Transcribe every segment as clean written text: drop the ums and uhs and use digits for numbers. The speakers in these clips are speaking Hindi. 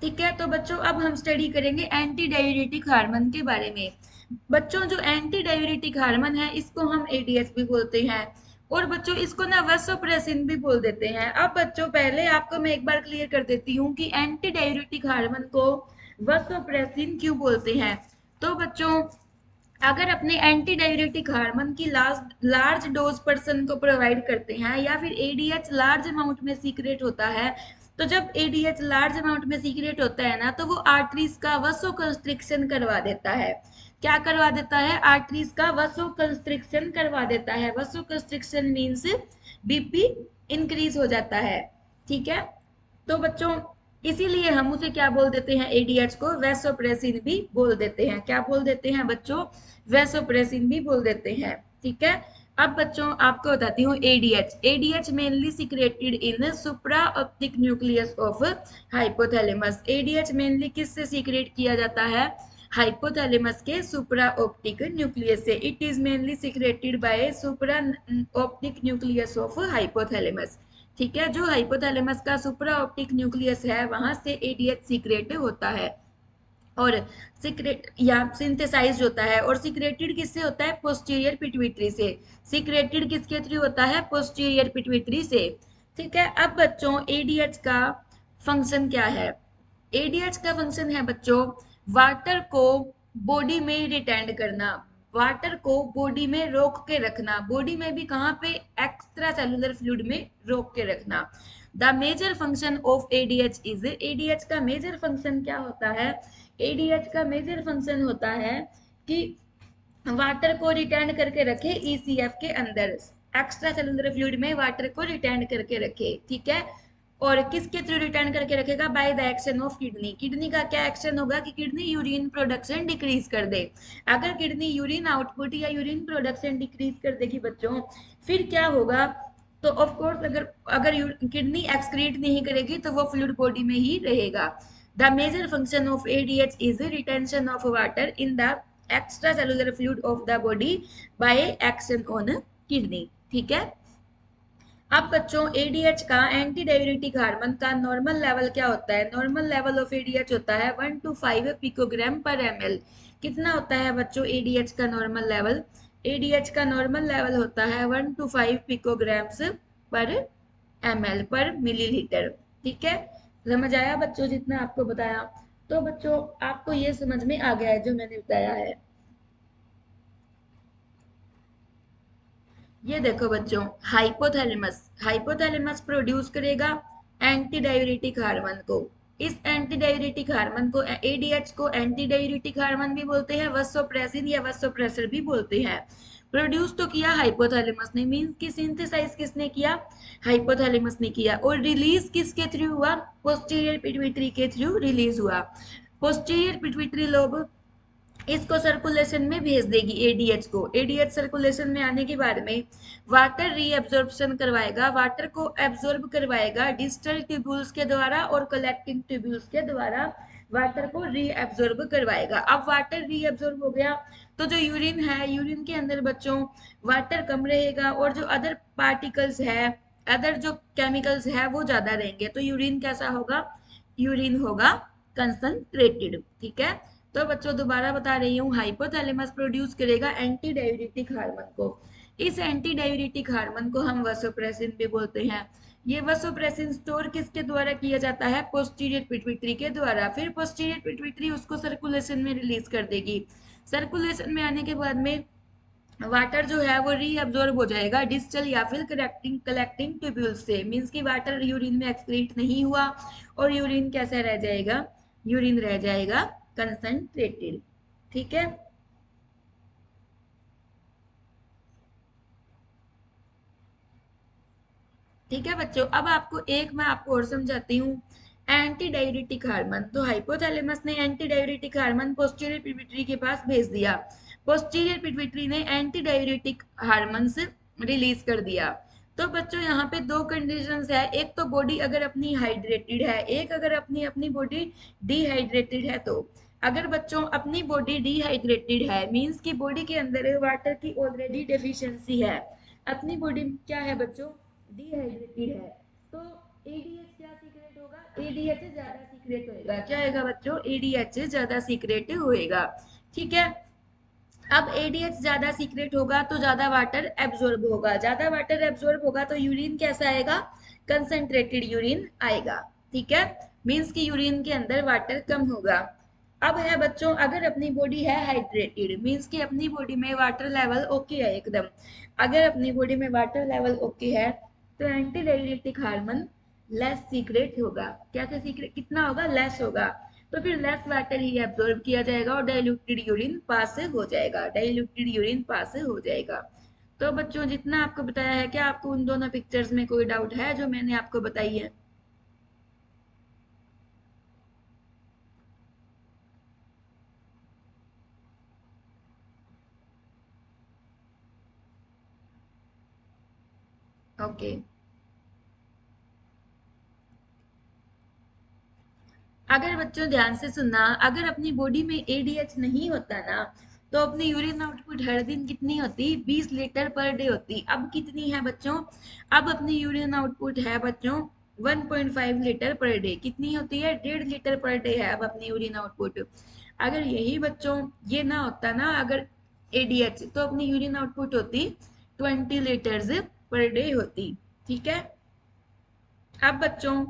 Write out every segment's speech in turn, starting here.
ठीक है, तो बच्चों अब हम स्टडी करेंगे एंटी डाययूरेटिक हार्मोन के बारे में। बच्चों जो एंटी डाययूरेटिक हार्मोन है इसको हम एडीएच भी बोलते हैं, और बच्चों इसको ना वसोप्रेसिन भी बोल देते हैं। अब बच्चों पहले आपको मैं एक बार क्लियर कर देती हूँ कि एंटी डाययूरेटिक हार्मोन को वसोप्रेसिन क्यों बोलते हैं। तो बच्चों अगर अपने एंटी डाययूरेटिक हार्मोन की लार्ज डोज पर्सन को प्रोवाइड करते हैं, या फिर एडीएच लार्ज अमाउंट में सीक्रेट होता है, तो जब एडीएच लार्ज अमाउंट में सीक्रेट होता है ना, तो वो आर्टरीज का वसो कंस्ट्रिक्शन करवा देता है। क्या करवा देता है? आर्टरीज का वसो कंस्ट्रिक्शन करवा देता है। वसो कंस्ट्रिक्शन मीन्स बीपी इंक्रीज हो जाता है। ठीक है, तो बच्चों इसीलिए हम उसे क्या बोल देते हैं? एडीएच को वैसोप्रेसिन भी बोल देते हैं। क्या बोल देते हैं बच्चों? वैसोप्रेसिन भी बोल देते हैं। ठीक है, अब बच्चों आपको बताती हूँ ADH. ADH mainly secreted in supra optic nucleus of hypothalamus. ADH mainly किससे सीक्रेट किया जाता है? हाइपोथैलेमस के सुप्रा ऑप्टिक न्यूक्लियस से। It is mainly secreted by supra optic nucleus of hypothalamus. ठीक है, जो हाइपोथैलेमस का सुप्रा ऑप्टिक न्यूक्लियस है वहां से एडीएच सीक्रेट होता है, और सीक्रेट या सिंथेसाइज होता है। और सीक्रेटेड किससे होता है? पोस्टीरियर पिट्यूटरी से। सीक्रेटेड किसके थ्रू होता है? पोस्टीरियर पिट्यूटरी से। ठीक है, अब बच्चों एडीएच का फंक्शन क्या है? एडीएच का फंक्शन है बच्चों वाटर को बॉडी में रिटेंड करना, वाटर को बॉडी में रोक के रखना। बॉडी में भी कहाँ पे? एक्स्ट्रा सेलुलर फ्लूइड में रोक के रखना। The major function of ADH is, ADH का मेजर फंक्शन क्या होता है? एडीएच का मेजर फंक्शन होता है कि वाटर को रिटेन करके रखे ईसीएफ के अंदर, एक्स्ट्रा सेलुलर फ्लूइड में वाटर को रिटेन करके रखे। ठीक है, और किसके थ्रू रिटर्न करके रखेगा? By the action of kidney. Kidney का क्या एक्शन होगा कि किडनी यूरिन प्रोडक्शन डिक्रीज कर दे। अगर किडनी यूरिन आउटपुट या यूरिन प्रोडक्शन डिक्रीज कर देगी बच्चों, फिर क्या होगा? तो ऑफ कोर्स अगर अगर किडनी एक्सक्रीट नहीं करेगी तो वो फ्लूइड बॉडी में ही रहेगा। The major function of ADH is retention of water in the extra cellular fluid of the body by action on kidney. ठीक है, अब बच्चों एडीएच का एंटी डाययूरेटिक हार्मोन का नॉर्मल लेवल क्या होता है? नॉर्मल लेवल ऑफ एडीएच होता है 1 to 5 पिकोग्राम पर एमएल। कितना होता है बच्चों एडीएच का नॉर्मल लेवल? एडीएच का नॉर्मल लेवल होता है 1 to 5 पिकोग्राम्स पर एमएल पर मिलीलीटर। ठीक है, समझ आया बच्चों जितना आपको बताया? तो बच्चों आपको ये समझ में आ गया है जो मैंने बताया है? ये देखो बच्चों, हाइपोथैलेमस, हाइपोथैलेमस प्रोड्यूस करेगा एंटी डाययूरेटिक हार्मोन को। इस एंटी डाययूरेटिक हार्मोन को, एडीएच को एंटी डाययूरेटिक हार्मोन भी बोलते हैं, वसोप्रेसिन या वसोप्रेसर भी बोलते हैं। प्रोड्यूस तो किया हाइपोथैलेमस ने, मींस कि सिंथेसाइज किसने किया? हाइपोथैलेमस ने किया। और रिलीज किसके थ्रू हुआ? पोस्टीरियर पिट्यूटरी के थ्रू रिलीज हुआ। पोस्टीरियर पिट्यूटरी लोब इसको सर्कुलेशन में भेज देगी एडीएच को। एडीएच सर्कुलेशन में आने के बाद में वाटर रीअब्जॉर्प्शन करवाएगा, वाटर को एब्जॉर्ब करवाएगा डिस्टल ट्यूब्यूल्स के द्वारा और कलेक्टिंग ट्यूब्यूल्स के द्वारा वाटर को रीअब्जॉर्ब करवाएगा। अब वाटर रीअब्जॉर्ब हो गया तो जो यूरिन है, यूरिन के अंदर बच्चों वाटर कम रहेगा, और जो अदर पार्टिकल्स है, अदर जो केमिकल्स है वो ज्यादा रहेंगे। तो यूरिन कैसा होगा? यूरिन होगा कंसंट्रेटेड। ठीक है, तो बच्चों दोबारा बता रही हूँ, हाइपोथैलेमस प्रोड्यूस करेगा एंटी डाययूरेटिक हार्मोन को। इस एंटी डाययूरेटिक हार्मोन को हम वसोप्रेसिन भी बोलते हैं। ये वसोप्रेसिन स्टोर किसके द्वारा किया जाता है? पोस्टीरियर पिट्यूटरी के द्वारा। फिर पोस्टीरियर पिट्यूटरी उसको सर्कुलेशन में रिलीज कर देगी। सर्कुलेशन में आने के बाद में वाटर जो है वो रीअब्जॉर्ब हो जाएगा डिस्टल या फिर कलेक्टिंग कलेक्टिंग ट्यूब्यूल से। मींस कि वाटर यूरिन में एक्सक्रीट नहीं हुआ, और यूरिन कैसा रह जाएगा? यूरिन रह जाएगा कंसंट्रेटेड। ठीक है, ठीक है बच्चों, अब आपको एक मैं आपको और समझाती हूँ। एंटी डाययूरेटिक हार्मोन, तो हाइपोथैलेमस ने anti diuretic hormone posterior pituitary के पास भेज दिया। पोस्टीरियर पिट्यूटरी ने एंटी डाययूरेटिक हार्मोन्स रिलीज कर दिया। तो बच्चों यहाँ पे दो कंडीशंस है, एक तो बॉडी अगर अपनी हाइड्रेटेड है, एक अगर अपनी अपनी बॉडी डिहाइड्रेटेड है। तो अगर बच्चों अपनी बॉडी डिहाइड्रेटेड है, मींस की बॉडी के अंदर वाटर की ऑलरेडी डेफिशिएंसी है, अपनी बॉडी क्या है बच्चों? डिहाइड्रेटेड है। तो एडीएच क्या सीक्रेट होगा, एडीएच ज्यादा सीक्रेट होएगा, क्या होएगा बच्चों, एडीएच ज्यादा सीक्रेट होएगा। ठीक है, अब एडीएच ज्यादा सीक्रेट होगा तो ज्यादा वाटर एब्जॉर्ब होगा, ज्यादा वाटर एब्जॉर्ब होगा तो यूरिन कैसा आएगा, कंसंट्रेटेड यूरिन आएगा। ठीक है, मींस कि यूरिन के अंदर वाटर कम होगा। अब है बच्चों, अगर अपनी बॉडी है हाइड्रेटेड, मींस कि अपनी बॉडी में वाटर लेवल ओके है एकदम, अगर अपनी बॉडी में वाटर लेवल ओके है तो anti diuretic hormone less secret होगा। कैसे सीक्रेट, कितना होगा, लेस होगा, तो फिर लेस वाटर ही एब्जॉर्ब किया जाएगा और डाइल्यूटेड यूरिन पास हो जाएगा, डाइल्यूटेड यूरिन पास हो जाएगा। तो बच्चों जितना आपको बताया है, क्या आपको उन दोनों पिक्चर्स में कोई डाउट है जो मैंने आपको बताई है? ओके, अगर बच्चों ध्यान से सुनना, अगर अपनी बॉडी में एडीएच नहीं होता ना, तो अपनी यूरिन आउटपुट हर दिन कितनी होती, 20 लीटर पर डे होती। अब कितनी है बच्चों, अब अपनी यूरिन आउटपुट है बच्चों 1.5 लीटर पर डे, कितनी होती है, 1.5 लीटर पर डे है अब अपनी यूरिन आउटपुट। अगर यही बच्चों ये ना होता ना, अगर एडीएच, तो अपनी यूरिन आउटपुट होती 20 लीटर्स पर डे होती। ठीक है, अब बच्चों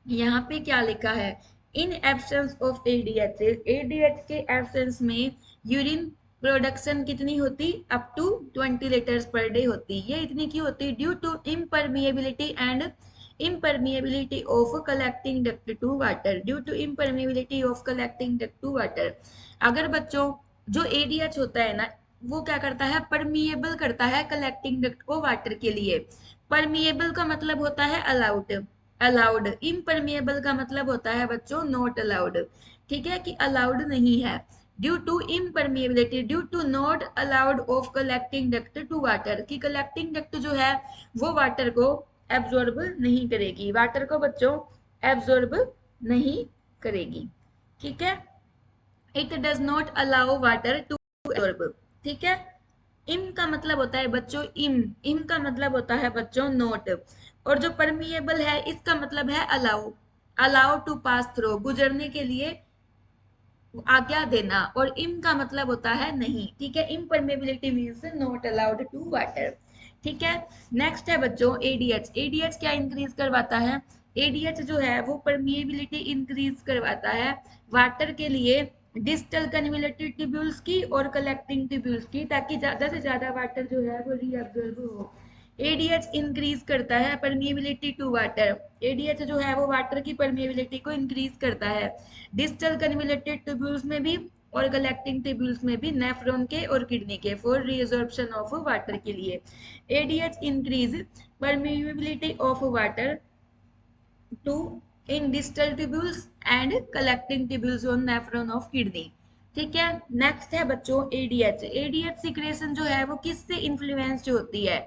यहाँ पे क्या लिखा है, in absence of ADH, ADH के एब्सेंस में यूरिन प्रोडक्शन कितनी होती, up to 20 litres per day होती। ये इतनी क्यों होती, due to impermeability and impermeability of collecting duct to water, due to impermeability of collecting duct to water. अगर बच्चों जो एडीएच होता है ना, वो क्या करता है, परमिएबल करता है कलेक्टिंग डक्ट को वाटर के लिए। परमिएबल का मतलब होता है अलाउड, अलाउड, इम्परमिएबल का मतलब होता है बच्चों नॉट अलाउड। ठीक है, कि अलाउड नहीं है, due to impermeability, due to not allowed of collecting duct to water, कि कलेक्टिंग डक्ट जो है वो वाटर को एब्जॉर्ब नहीं करेगी, वाटर को बच्चों एब्जॉर्ब नहीं करेगी। ठीक है, it does not allow water to absorb. ठीक है, इम का मतलब होता है बच्चों इम, इम का मतलब होता है बच्चों नोट, और जो परमिएबल है इसका मतलब है allow, allow to pass through, गुजरने के लिए आज्ञा देना, और इम का मतलब होता है नहीं। ठीक है, impermeability means not allowed to water. ठीक है, नेक्स्ट है बच्चों एडीएच, एडीएच क्या इंक्रीज करवाता है, एडीएच जो है वो परमिएबिलिटी इंक्रीज करवाता है वाटर के लिए, डिस्टल कन्वोल्यूटेड ट्यूब्यूल्स की और कलेक्टिंग ट्यूब्यूल्स की, ताकि ज्यादा से ज्यादा वाटर जो है वो रीअब्जॉर्ब हो। एडीएच इंक्रीज करता है परमिएबिलिटी टू वाटर, एडीएच जो है वो वाटर की परमिएबिलिटी को इंक्रीज करता है डिस्टल कन्वोल्यूटेड ट्यूब्यूल्स में भी और कलेक्टिंग ट्यूब्यूल्स में भी, नेफ्रॉन के और किडनी के, फॉर रीअब्जॉर्प्शन ऑफ वाटर के लिए। ADH increase permeability of water to in distal tubules and collecting tubules on nephron of kidney. ठीक है, नेक्स्ट है बच्चों एडीएच, एडीएच सिक्रेशन जो है वो किससे इन्फ्लुएंस्ड होती है,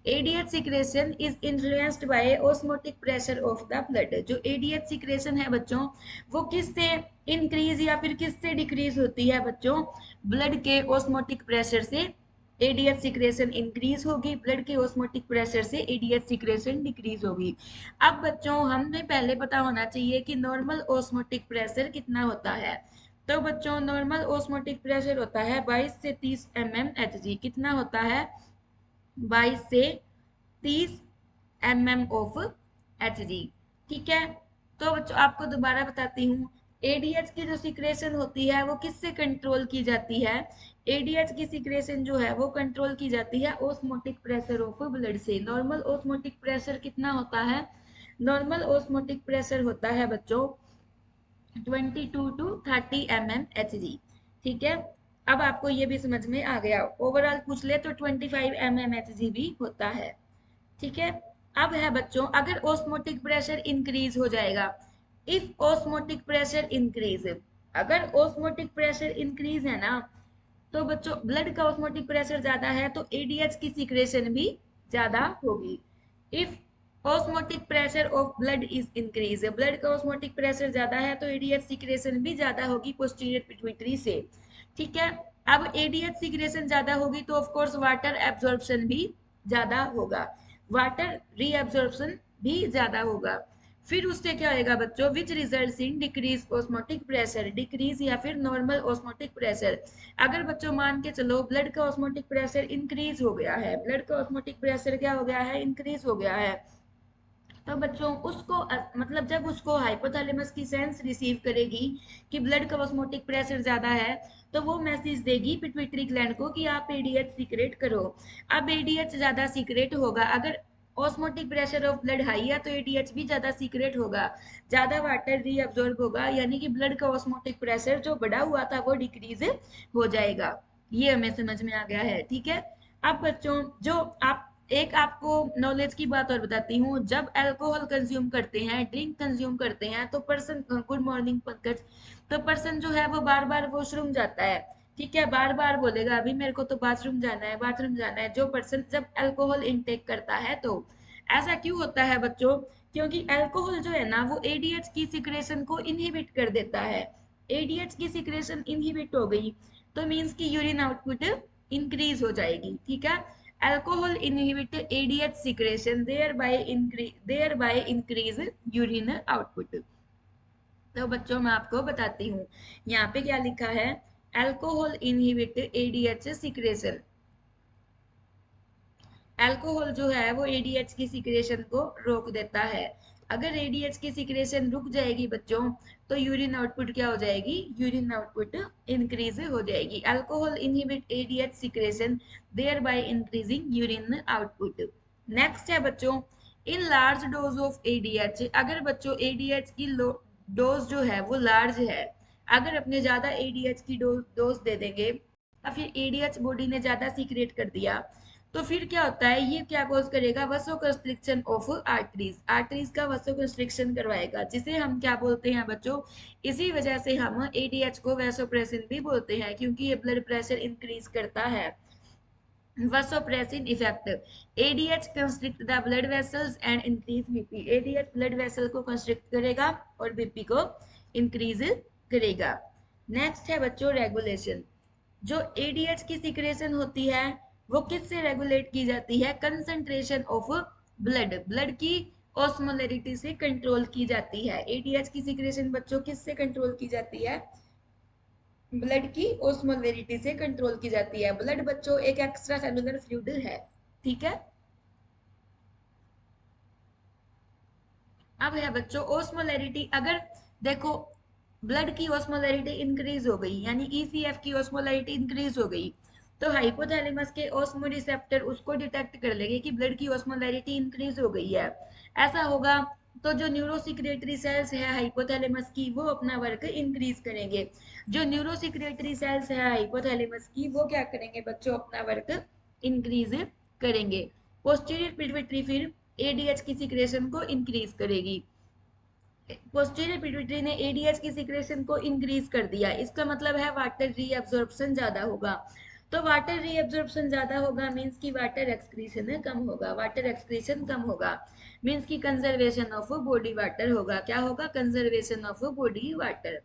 ADH secretion is influenced by osmotic pressure of the blood, जो एडीएच सिक्रेशन है बच्चों वो किससे इंक्रीज या फिर किससे डिक्रीज होती है बच्चों, ब्लड के ऑस्मोटिक प्रेशर से एडीएच सिक्रेशन इंक्रीज होगी, ब्लड के ऑस्मोटिक प्रेशर से एडीएच सिक्रेशन डिक्रीज होगी। अब बच्चों हमें पहले पता होना चाहिए कि नॉर्मल ऑस्मोटिक प्रेशर कितना होता है। तो बच्चों नॉर्मल ऑस्मोटिक प्रेशर होता है 22 से 30 mmHg, कितना होता है, 22 से 30 ऑफ एच जी। ठीक है, तो बच्चों आपको दोबारा बताती हूँ, एडीएच की जो सिक्रेशन होती है वो किससे कंट्रोल की जाती है, एडीएच की सिक्रेशन जो है वो कंट्रोल की जाती है ऑस्मोटिक प्रेशर ऑफ ब्लड से। नॉर्मल ऑस्मोटिक प्रेशर कितना होता है, नॉर्मल ऑस्मोटिक प्रेशर होता है बच्चों 22 टू 30 mmHg। ठीक है, अब आपको ये भी समझ में आ गया, ओवरऑल पूछ ले तो 25 mmHg भी होता है। ठीक है, अब है बच्चों अगर ऑस्मोटिक प्रेशर इंक्रीज हो जाएगा, इफ ऑस्मोटिक प्रेशर इंक्रीज, अगर ऑस्मोटिक प्रेशर इंक्रीज है ना, तो बच्चों ब्लड का ऑस्मोटिक प्रेशर ज्यादा है तो एडीएच की सिक्रेशन भी ज्यादा होगी। If osmotic pressure of blood is increase, blood का ऑस्मोटिक प्रेशर ज्यादा है तो एडीएच सिक्रेशन भी ज्यादा होगी पोस्टीरियर पिट्यूटरी से। ठीक है, अब एडीएच सिक्रेशन ज्यादा होगी तो ऑफ कोर्स वाटर एब्जॉर्प्शन भी ज्यादा होगा, वाटर रीअब्जॉर्प्शन भी ज्यादा होगा। फिर उससे क्या होगा बच्चों, which result in decrease osmotic pressure, decrease या फिर नॉर्मल ऑस्मोटिक प्रेशर। अगर बच्चों मान के चलो ब्लड का ऑस्मोटिक प्रेशर इंक्रीज हो गया है, ब्लड का ऑस्मोटिक प्रेशर क्या हो गया है, इंक्रीज हो गया है, तो बच्चों उसको मतलब जब उसको हाइपोथैलेमस की सेंस रिसीव करेगी कि ब्लड का ऑस्मोटिक प्रेशर ज्यादा है, तो वो मैसेज देगी पिट्यूटरी ग्लैंड को कि आप एडीएच सीक्रेट करो। अब एडीएच ज्यादा सीक्रेट होगा, अगर osmotic pressure of blood high है तो एडीएच भी ज्यादा सीक्रेट होगा, ज्यादा वाटर रीअब्जॉर्ब होगा, यानी कि ब्लड का ऑस्मोटिक प्रेशर जो बढ़ा हुआ था वो डिक्रीज हो जाएगा। ये हमें समझ में आ गया है, ठीक है। अब बच्चों जो आप, एक आपको नॉलेज की बात और बताती हूँ, जब अल्कोहल कंज्यूम करते हैं, ड्रिंक कंज्यूम करते हैं, तो पर्सन, गुड मॉर्निंग पंकज, तो पर्सन जो है वो बार बार वॉशरूम जाता है, ठीक है, बार बार बोलेगा अभी मेरे को तो बाथरूम जाना है, बाथरूम जाना है, जो पर्सन जब अल्कोहल इनटेक करता है। तो ऐसा क्यों होता है बच्चों, क्योंकि अल्कोहल जो है ना वो एडीएच की सिक्रेशन को इनहिबिट कर देता है। एडीएच की सिक्रेशन इनहिबिट हो गई तो मीन्स की यूरिन आउटपुट इंक्रीज हो जाएगी, ठीक है। alcohol inhibit ADH secretion thereby increase urine output। तो बच्चों मैं आपको बताती हूँ, यहाँ पे क्या लिखा है, alcohol inhibit ADH secretion। Alcohol जो है वो एडीएच की सिक्रेशन को रोक देता है। अगर एडीएच की सिक्रेशन रुक जाएगी बच्चों, तो यूरिन आउटपुट क्या हो जाएगी, यूरिन आउटपुट इंक्रीज हो जाएगी। Alcohol inhibit ADH secretion there by increasing urine output. Next है बच्चों, in large dose of ADH, अगर बच्चों एडीएच की डोज जो है वो लार्ज है, अगर अपने ज्यादा एडीएच की डोज दे देंगे या फिर एडीएच बॉडी ने ज्यादा सीक्रेट कर दिया, तो फिर क्या होता है, ये क्या कॉज करेगा, वसो कंस्ट्रिक्शन ऑफ आर्टरीज, आर्टरीज का वसो कंस्ट्रिक्शन करवाएगा, जिसे हम क्या बोलते हैं बच्चों, इसी वजह से हम एडीएच को वैसोप्रेसिन भी बोलते हैं, क्योंकि ये ब्लड प्रेशर इंक्रीज करता है। Vasopressin effect, ADH constrict the blood vessels and increase BP, ADH blood vessel को कंस्ट्रिक्ट करेगा और बीपी को इंक्रीज करेगा। नेक्स्ट है बच्चों रेगुलेशन, जो एडीएच की सिक्रेशन होती है वो किससे रेगुलेट की जाती है, कंसंट्रेशन ऑफ ब्लड, ब्लड की ऑस्मोलरिटी से कंट्रोल की जाती है। एडीएच की सिक्रेशन बच्चों किससे कंट्रोल की जाती है, ब्लड की ओस्मोलरिटी से कंट्रोल की जाती है। ब्लड बच्चों एक एक्स्ट्रा सेलुलर फ्लूइड है, ठीक है। अब है बच्चों ओस्मोलरिटी, अगर देखो ब्लड की ओस्मोलरिटी इंक्रीज हो गई, यानी ईसीएफ की ओस्मोलरिटी इंक्रीज हो गई, तो हाइपोथैलेमस के ओस्मो रिसेप्टर उसको डिटेक्ट कर लेंगे कि ब्लड की ओस्मोलरिटी इंक्रीज हो गई है। ऐसा होगा तो जो न्यूरोसिक्रेटरी सेल्स है हाइपोथैलेमस की वो अपना वर्क इंक्रीज करेंगे। जो न्यूरोसिक्रेटरी सेल्स है हाइपोथैलेमस की वो क्या करेंगे बच्चों, अपना वर्क इंक्रीज करेंगे। पोस्टीरियर पिट्यूटरी फिर एडीएच की सिक्रेशन को इंक्रीज करेगी। पोस्टीरियर पिट्यूटरी ने एडीएच की सिक्रेशन को इंक्रीज कर दिया, इसका मतलब है वाटर रीअब्जॉर्प्शन ज्यादा होगा। तो वाटर रीअब्जॉर्प्शन ज्यादा होगा मींस की वाटर एक्सक्रीशन कम होगा, वाटर एक्सक्रीशन कम होगा मींस की कंजर्वेशन ऑफ बॉडी वाटर होगा, क्या होगा, कंजर्वेशन ऑफ बॉडी वाटर।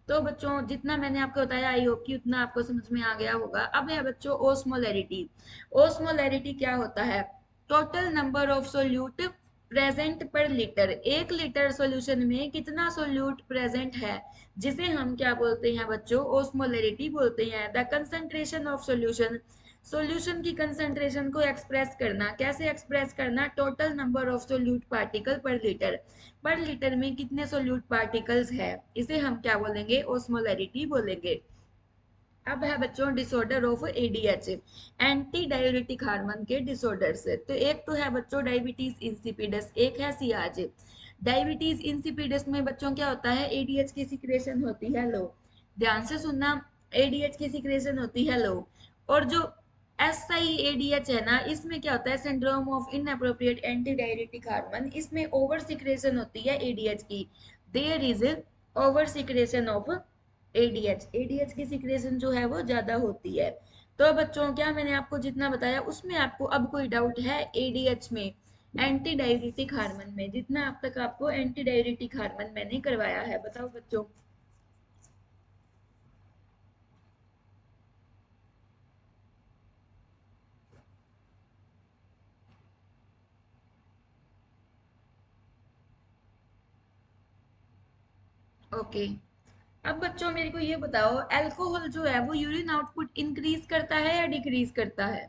तो बच्चों जितना मैंने आपको बताया आई होप कि उतना आपको समझ में आ गया होगा। अब है बच्चों ओस्मोलैरिटी, ओस्मोलैरिटी क्या होता है, total number of solute present पर लीटर, एक लीटर सॉल्यूशन में कितना सोल्यूट प्रेजेंट है, जिसे हम क्या बोलते हैं बच्चों, ओस्मोलरिटी बोलते हैं। The concentration of solution, solution की कंसंट्रेशन को एक्सप्रेस करना, कैसे एक्सप्रेस करना, total number of solute particle पर लीटर में कितने सोल्यूट पार्टिकल्स है, इसे हम क्या बोलेंगे, ओस्मोलरिटी बोलेंगे। अब है बच्चों disorder of ADH, anti diuretic hormone के डिसऑर्डर से। तो एक तो है बच्चों डायबिटीज इंसिपिडस, एक है सियाज। डायबिटीज इंसिपिडस में बच्चों क्या होता है, एडीएच की सिक्रेशन होती है लो, ध्यान से सुनना, एडीएच की सिक्रेशन होती है लो। और जो एसआईएडीएच है ना, इसमें क्या होता है, syndrome of inappropriate anti diuretic hormone, इसमें ओवर सिक्रेशन होती है एडीएच की, there is over secretion of ADH, ADH की सिक्रेशन जो है वो ज्यादा होती है। तो बच्चों क्या मैंने आपको जितना बताया उसमें आपको अब कोई डाउट है एडीएच में, एंटी डाययूरेटिक हार्मोन में, जितना अब तक आपको एंटी डाययूरेटिक हार्मोन मैंने करवाया है, बताओ बच्चों। ओके। अब बच्चों मेरे को ये बताओ, अल्कोहल जो है वो यूरिन आउटपुट इंक्रीज करता है या डिक्रीज करता है?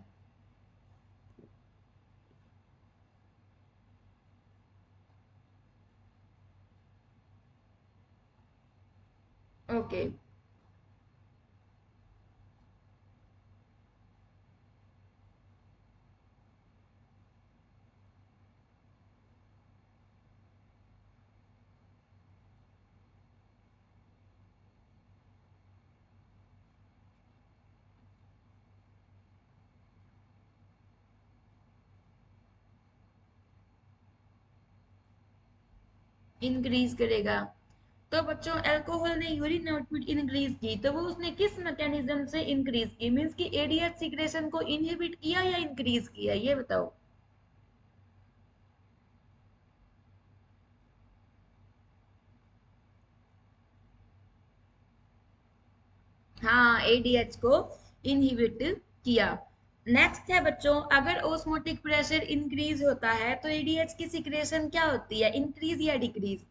ओके। इंक्रीज करेगा। तो बच्चों अल्कोहल ने यूरिन आउटपुट इंक्रीज की, तो वो उसने किस मैकेनिज्म से इंक्रीज की? मींस कि एडीएच सिक्रेशन को इनहिबिट किया या इंक्रीज किया, ये बताओ। हाँ, एडीएच को इनहिबिट किया। नेक्स्ट है बच्चों, अगर ओस्मोटिक प्रेशर इंक्रीज होता है तो एडीएच की सिक्रेशन क्या होती है, इंक्रीज या decrease?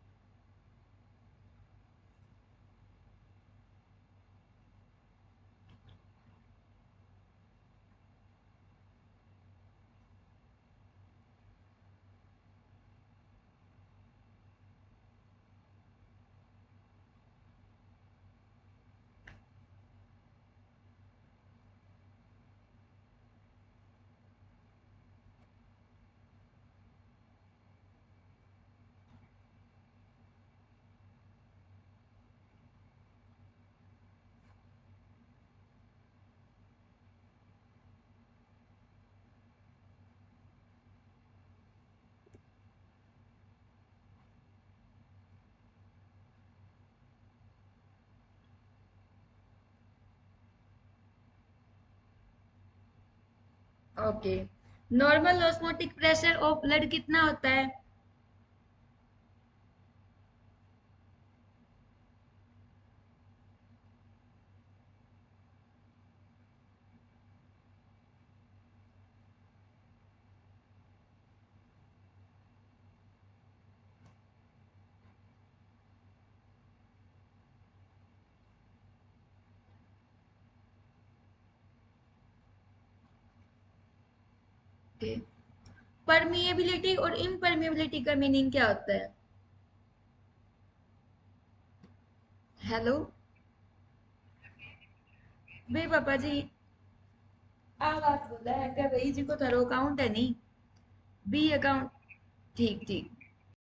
Okay. Normal osmotic pressure of blood कितना होता है? ओके। परमिएबिलिटी और इम्परमिएबिलिटी का मीनिंग क्या होता है? हेलो। बे पापा जी, आवाज बोला है क्या भाई जी को? थारो अकाउंट है नहीं? बी अकाउंट। ठीक ठीक।